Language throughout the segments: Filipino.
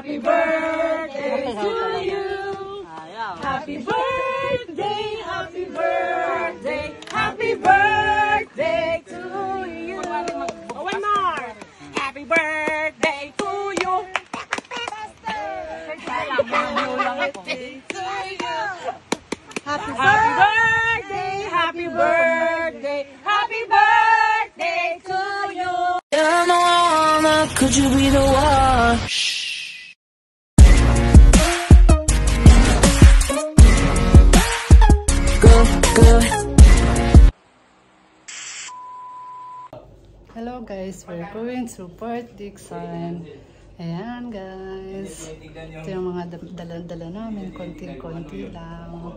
Happy birthday to you. Happy birthday, happy birthday, happy birthday to you. One more. Happy birthday to you. Happy birthday, happy birthday, happy birthday to you. Could you be the one? Hello guys, we're going to Port Dickson. Ayan guys, ito yung mga dala-dala namin, konti-konti lang.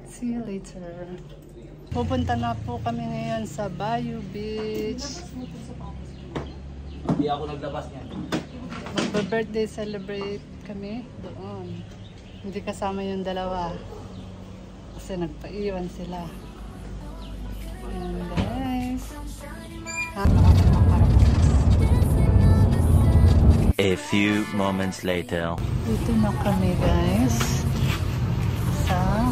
See you later. Pupunta na po kami ngayon sa Bayou Beach. Hindi ako naglabas niyan. Magpa-birthday celebrate kami doon. Hindi kasama yung dalawa kasi nagpaiwan sila. Ayan guys. A few moments later. Dito na kami guys sa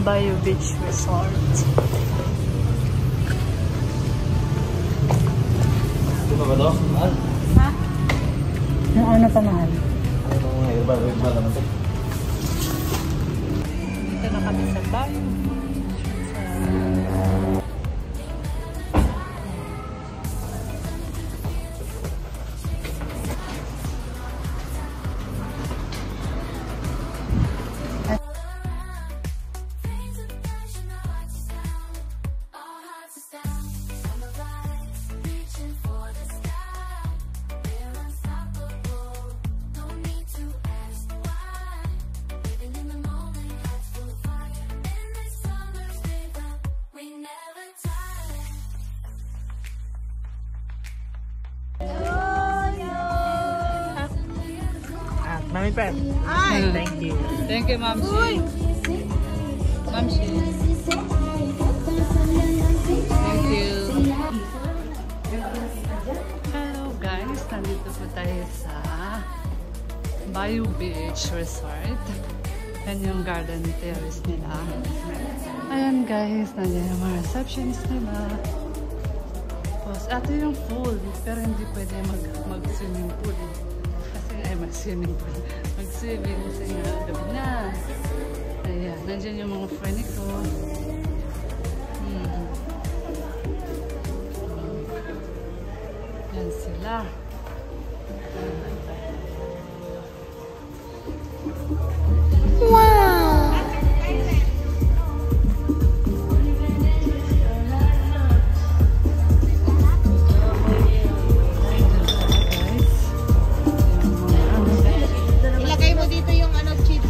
Bayou Beach Resort. Ito ba ito? Mahal? Ha? Yung ano pa mahal? Ano mga herbal naman ito? Dito na kami sa Bayou Beach. Mami Pep. Ay, Thank you. Thank you, Ma'am Shi. Ma'am Shi. Thank you. Hello guys, nandito po tayo sa Bayou Beach Resort. Yan yung garden terrace nila. Ayan guys, nandiyan yung mga receptionist nila. Tapos, ito yung pool. Pero hindi pwede mag-swimming pool. Ay, mag-swimming pool. Mag-swimming kasi nga gabi na. Ayan, nandiyan yung mga friend ko. Yan sila. wow! Ilagay mo dito yung ano, chips.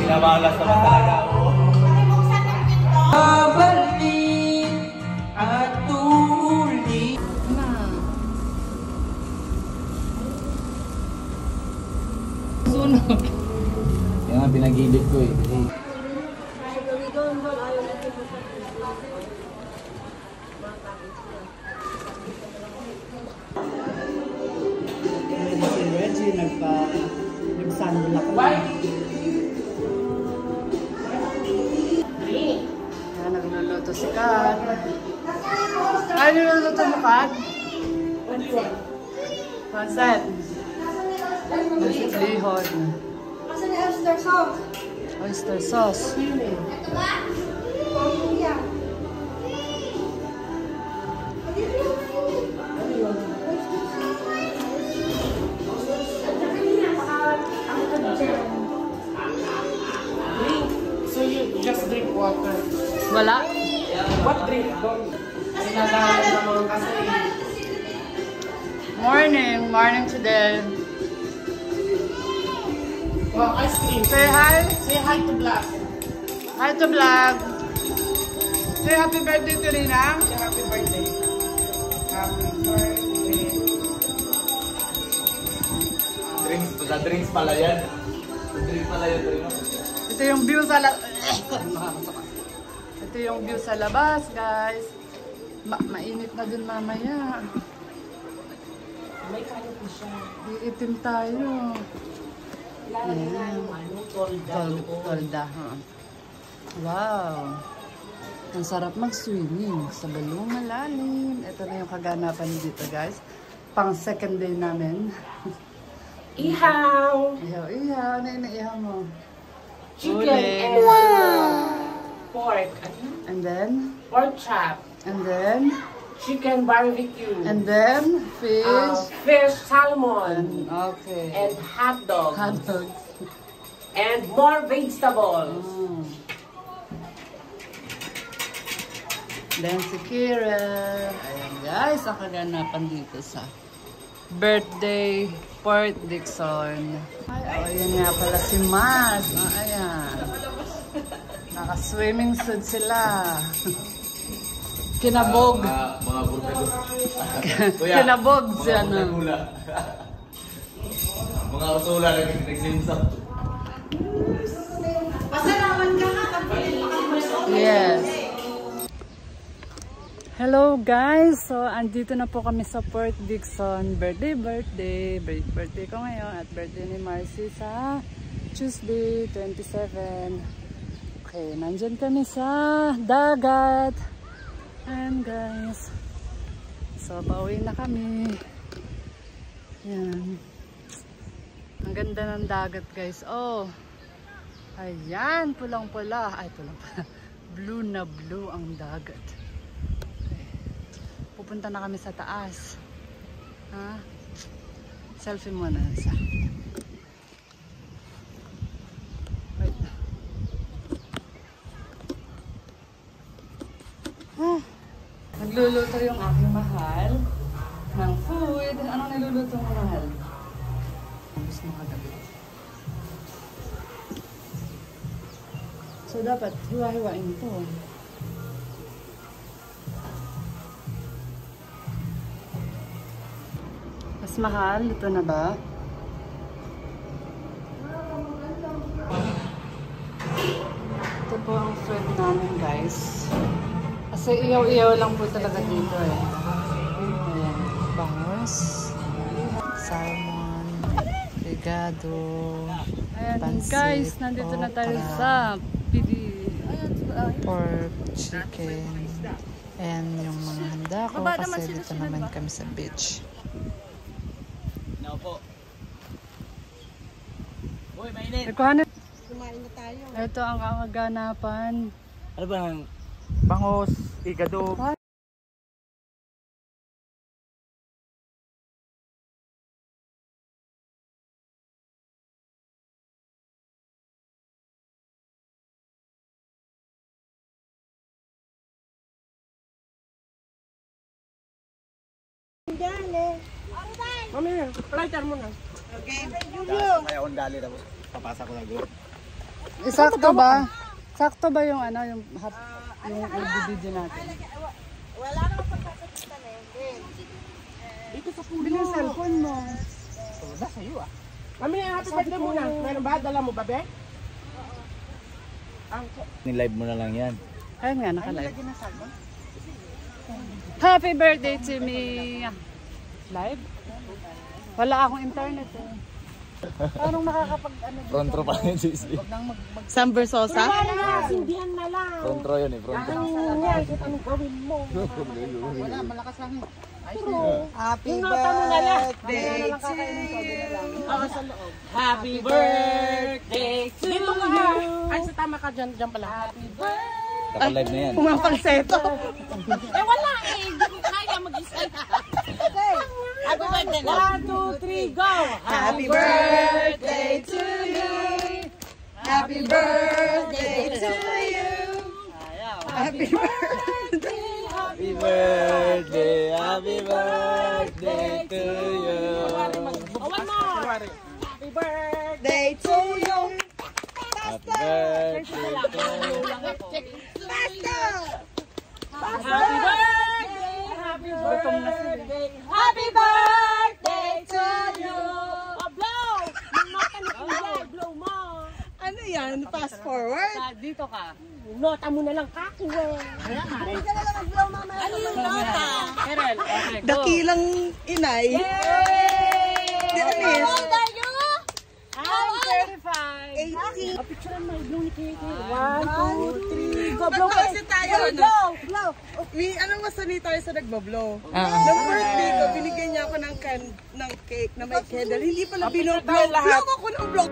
Pinabalas naman talaga ako. Babalik at tuli. Sunog. Yan nga pinagilid ko eh. Si Reggie nag-sunblock na. Ayan, nagluluto si Kat. Ano niluluto mo, Kat? Pancet. Pancet lihon. Asan yung oyster sauce? Oyster sauce. So you just drink water. Wala. What drink? Sinagahan naman kasi. Morning today. Wow, ice cream. Say hi. Say hi to Black. Hi to vlog. Say happy birthday to Rina. Say happy birthday. Happy birthday. drinks pala yan. Drinks pala yan. Ito yung view sa Ito yung view sa labas, guys. Mainit na din mamaya. May kaya po siya. Iitim tayo. Lalagyan Tolda. Wow. Ang sarap mag-swimming sa balong malalim. Ito na yung kaganapan dito, guys. Pang second day namin. Ihaw! Ihaw. Ano yung naihaw mo? Chicken and pork. And then? Pork chop. And then? Chicken barbecue. And then? Fish? Fish salmon. Okay. And hot dog. Hot dogs. And more vegetables. Then si Kira. Ayan guys, ang kaganapan dito sa birthday Port Dickson. Ay, ayan nga pala si Mars. Ayan. Naka-swimming suit sila. Kinabog. Mga burpego. Kinabog siya na. Mga ursula nagsimsam. Pasalamat ka nga, kapilin pa ka. Yes. Hello guys! So, andito na po kami sa Port Dickson. Birthday ko ngayon at birthday ni Marcy sa Tuesday, 27. Okay, nandyan kami sa dagat. Ayan guys. So, pauwi na kami. Ayan. Ang ganda ng dagat guys. Oh! Ayan, pulang-pula. Ay, pulang-pula. Blue na blue ang dagat. Pupunta na kami sa taas. Ha? Selfie muna isa. Wait. Nagluluto yung aking mahal ng food. Anong niluluto mo, mahal? Gusto mo kagabi. So dapat hiwa-hiwain ito. Mas mahal, ito na ba? Ito po ang food namin guys. Kasi iyaw-iyaw lang po talaga dito eh. Ayan. Bangus, salmon, regado, ayan guys, nandito na tayo sa pili. Pork, chicken, and yung mga handa ko kasi dito naman kami sa beach. Po. Uy, mainit. Kumain na tayo. Ito ang kaganapan. Ano ba ang bangos, igado? Mami, lighter mo na. Okay. Kaya akong dali tapos papasa ko na doon. Sakto ba? Sakto ba yung ano, yung video natin? Wala naman pagkakita na yun. Dito sa puno. Bilang cellphone mo. Ba sa'yo ah. Mami, happy birthday muna. Meron ba? Dala mo ba, be? Ni-live mo na lang yan. Ayun nga, naka-live. Happy birthday to me! Live? Wala akong internet eh. Anong makakapag-ano dito? Frontro pa yun, Sisli. Sam Versosa? Sindihan na lang. Frontro yun eh, frontro. Anong gawin mo? Wala, malakas lang eh. Happy birthday to Happy birthday to you. Ay, sa tama ka dyan pala. Happy birthday. Naka-live na yan. Pumapalseto. Eh, wala eh. Hindi kaya mag-isa. Happy birthday na. 1, 2, 3, go! Happy birthday to you. Happy birthday to you. Happy birthday. Happy birthday, happy birthday to you. One more. Happy birthday. Day to you. Happy birthday to you. Happy birthday. Happy birthday. Happy birthday to you. Blow! forward. Dito ka. Nota mo na lang kako eh. Hindi ka na lang mag-blow mamaya. Ano yung nota? Kerel, okay, go. Dakilang inay. How old are you? I'm 35. 18. Picture mo, blow ni Kiki. 1, 2, 3. Go, blow Kasi tayo, blow. may anong masani tayo sa nagbablow. Nung birthday ko, binigyan niya ako ng cake na may candle. Hindi pala binoblow. Blow ako ng blow.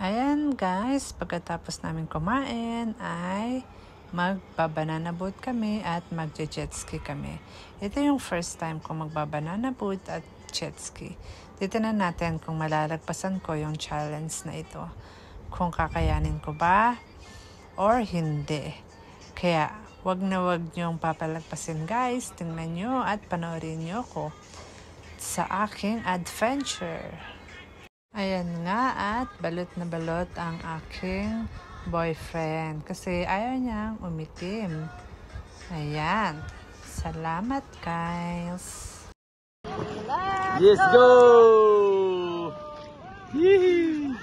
Ayan guys, pagkatapos namin kumain ay magbabanana boat kami at magje-jet ski kami. Ito yung first time ko magbabanana boat at jet ski. Titignan natin kung malalagpasan ko yung challenge na ito. Kung kakayanin ko ba or hindi. Kaya wag na wag niyong papalagpasin guys. Tingnan nyo at panoorin nyo ko sa aking adventure. Ayan nga at balot na balot ang aking boyfriend kasi ayaw niyang umitim. Ayan. Salamat guys. Let's go! Yee!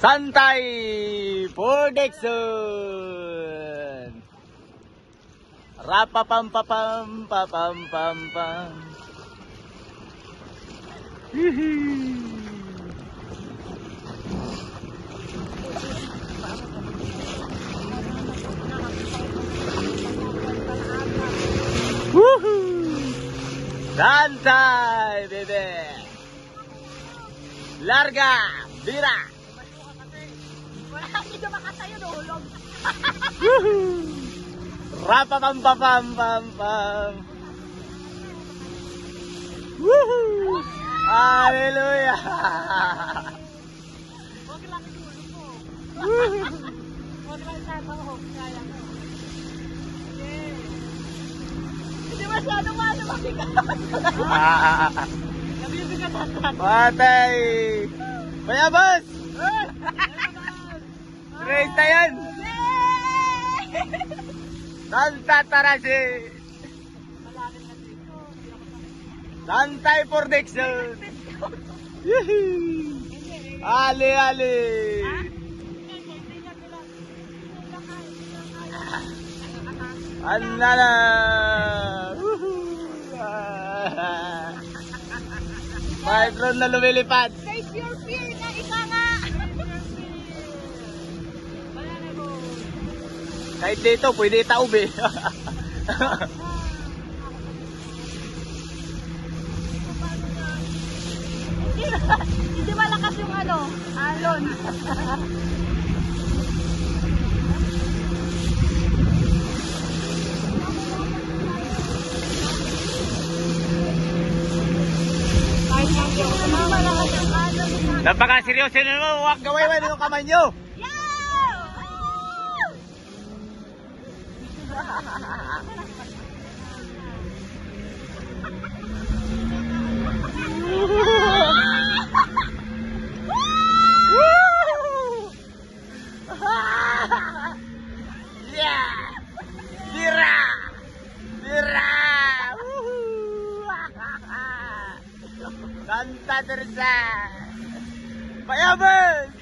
Santay for Dixon! Rapapam-papam, papam-pam-pam. Woohoo! Santay, bebe! Larga! Bira! Wala, hindi ka makatayo, nahulog. Woohoo! Rapapam-papam-pam-pam. Woohoo! Hallelujah! Huwag lang itulog mo. Woohoo! Huwag lang tatawag. Kaya mo. Hindi masyadong mabigat. Nabibigat natin. Patay! Mayabas! Straight na yan! Santa Tarasi! Santay for Dixon! Ali, ali! Anala! May drone na lumilipad! Face your fear na ika nga. Kahit dito, pwede itaob eh. Hindi malakas yung alon. Napaka-seryoso na mo. Huwag gawin mo yung kamay nyo. Santa Teresa Payaman.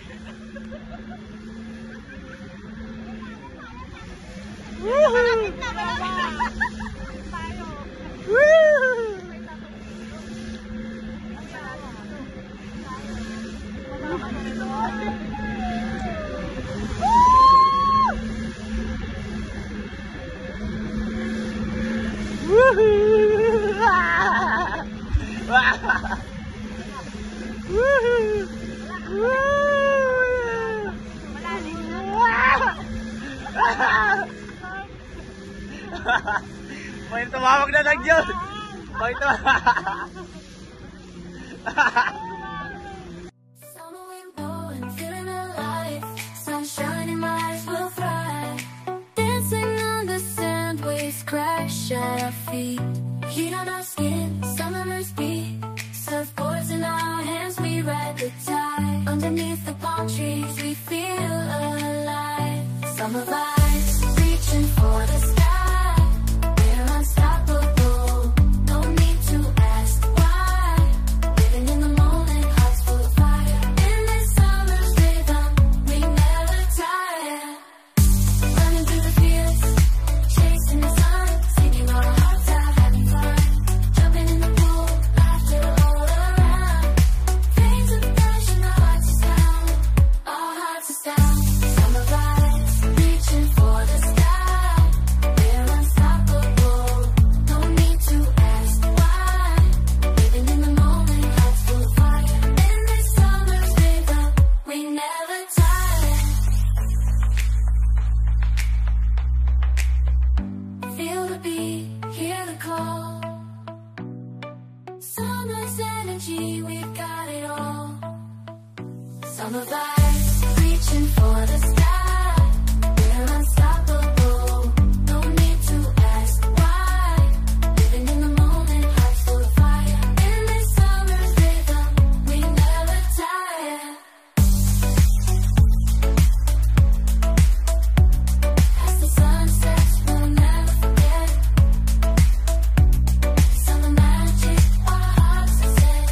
May tumawag na lang Diyos. May tumawag. Summer wind blowing, feeling alive. Sunshine in my eyes will fly. Dancing on the sand, waves crash at our feet. Heat on our skin, summer's beat. Surfboards in our hands, we ride the tide. Underneath the palm trees, we feel alive. Summer vibes, reaching for the sky. We're unstoppable, no need to ask why. Living in the moment, hearts full of fire. In this summer's rhythm, we never tire. Running through the fields, chasing the sun, singing our hearts out, having fun. Jumping in the pool, laughter all around. Fades of passion, our hearts are sound, our hearts are sound. Summer vibes, reaching for the sky. We're unstoppable, no need to ask why. Living in the moment, hearts full of fire. In this summer's rhythm, we never tire. Feel the beat, hear the call. Summer's energy, we've got it all. Summer vibes, reaching for the sky. We're unstoppable, no need to ask why. Living in the moment, hearts full of fire. In this summer's rhythm, we never tire. As the sun sets, we'll never forget. Summer magic, our hearts are set.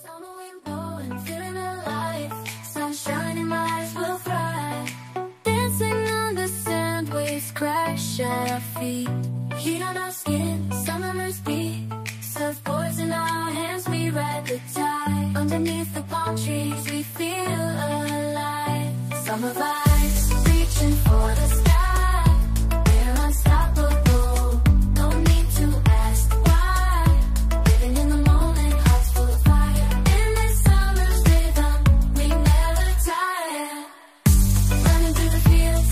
Summer wind blowing, feeling alive. Sunshine in my eyes will fly. Dancing on the sand, waves crash at our feet. Heat on our skin, summer's beat. Surfboards in our hands, we ride the tide. Underneath the palm trees, we feel alive. Summer vibes, reaching for the sky. We're unstoppable, no need to ask why. Living in the moment, hearts full of fire. In this summer's rhythm, we never tire. Running through the fields,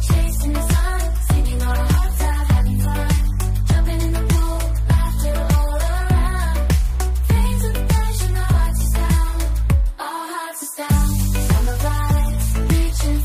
chasing the sun, singing our hearts out, having fun. Jumping in the pool, laughter all around. Fades of passion, our hearts are sound, our hearts are sound. Summer vibes, reaching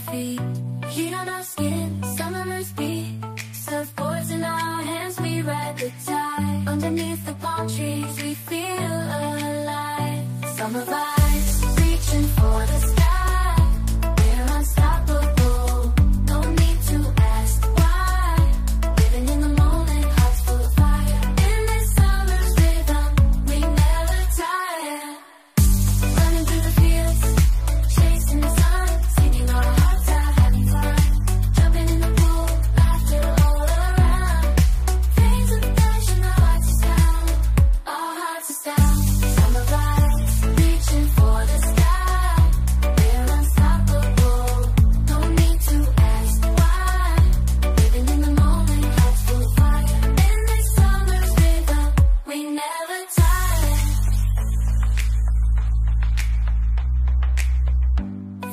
feet. Heat on our skin, summer's beat. Surfboards in our hands, we ride the tide. Underneath the palm trees, we feel alive. Summer vibes, reaching for the sky. We're unstoppable, no need to ask why. Living in the moment, hearts full of fire. In this summer's rhythm, we never tire. Running through the fields, chasing the sun, singing our hearts out, having fun. Jumping in the pool, laughter all around. Flames of passion, our hearts are sound. Our hearts are sound. Summer vibes, reaching for the sky. We're unstoppable, no need to ask why. Living in the moment, hearts full of fire. In this summer's rhythm, we never tire.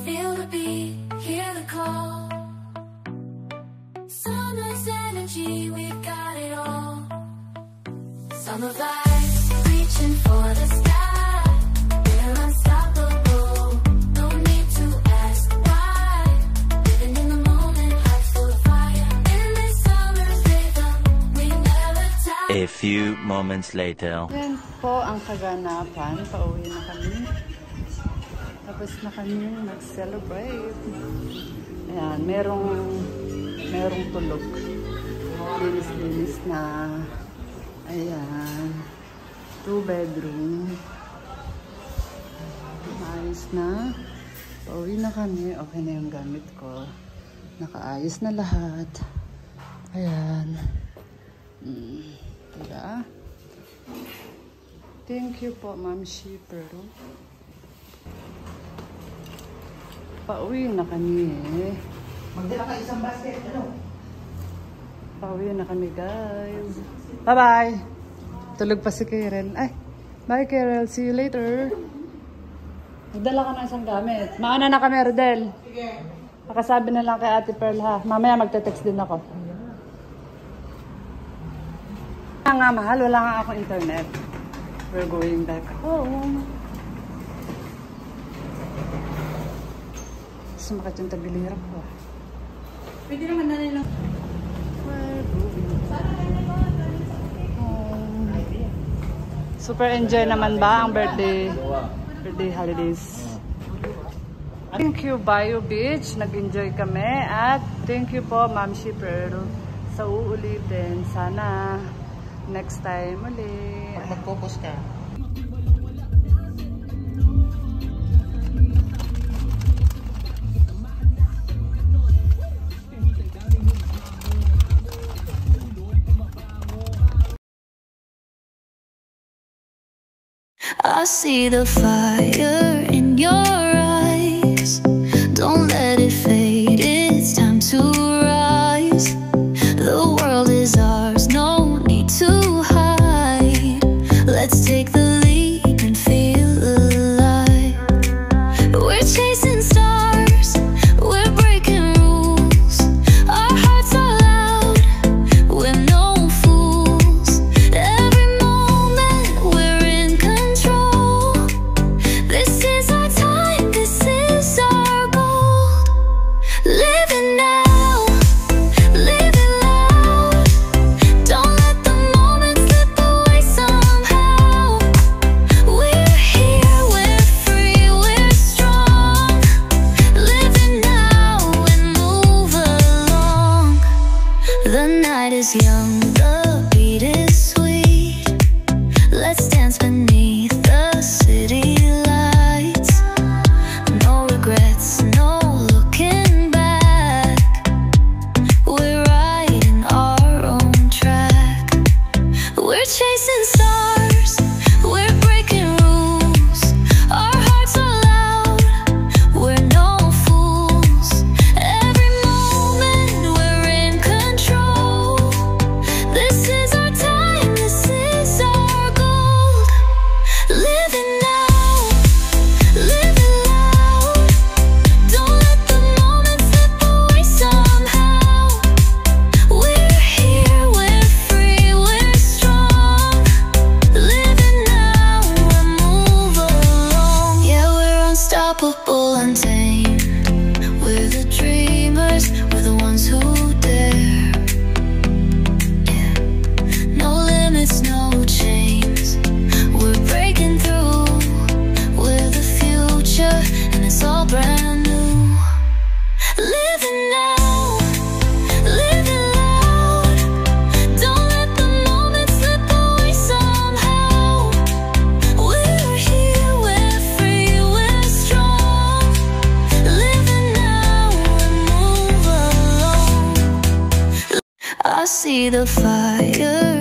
Feel the beat, hear the call. Summer's energy, we've got it all. Summer vibes, reaching for the sky. We're unstoppable, no need to ask why. Living in the moment, hearts full of fire. In this summer's rhythm, we never tire. A few moments later. Yan po ang kaganapan. Pauwi na kami. Tapos na kami mag-celebrate. Ayan, merong tulog. Linis-linis na. Ayan. 2 bedroom. Ayos na. Pauwi na kami. Okay na yung gamit ko. Nakaayos na lahat. Ayan. Diba? Thank you po, Ma'am Shipper. Pauwi na kami eh. Magdala ka isang basket, ano? Pauwi na kami, guys. Bye-bye! Tulog pa si Karen. Ay, bye Karen. See you later. Magdala ka ng isang gamit. Mauna na kami, Rodel. Sige. Pakasabi na lang kay Ate Pearl, ha? Mamaya magte-text din ako. Nga mahal, wala nga akong internet. We're going back home. Sumakit yung tagilirap ko. Pwede naman na nilang... We're going home. Super enjoy naman ba ang birthday holidays? Thank you, Bayou Beach. Nag-enjoy kami. At thank you po, Ma'am Shipper, sa uulitin. Sana next time ulit. Mag-focus ka. I see the fire in your eyes. Don't let it fade, it's time to rise. The world is ours, no need to hide. Let's take the leap and feel alive. We're chasing stars, we're breaking rules. Our hearts are loud, we're no fools. Every moment we're in control. This is our time, this is our gold. Living now, live it loud. Don't let the moment slip away somehow. We're here, we're free, we're strong. Living now and move along. The night is young, the beat is sweet. Let's dance beneath the city lights. No regrets, no looking back. We're riding our own track. We're chasing stars, we're breaking rules. Our hearts are loud, we're no fools. Every moment we're in control. This is our time, this is our gold. Living now, live it loud. Don't let the moment slip away somehow. We're here, we're free, we're strong. Living now and move along. Yeah, we're unstoppable and tame. We're the see the fire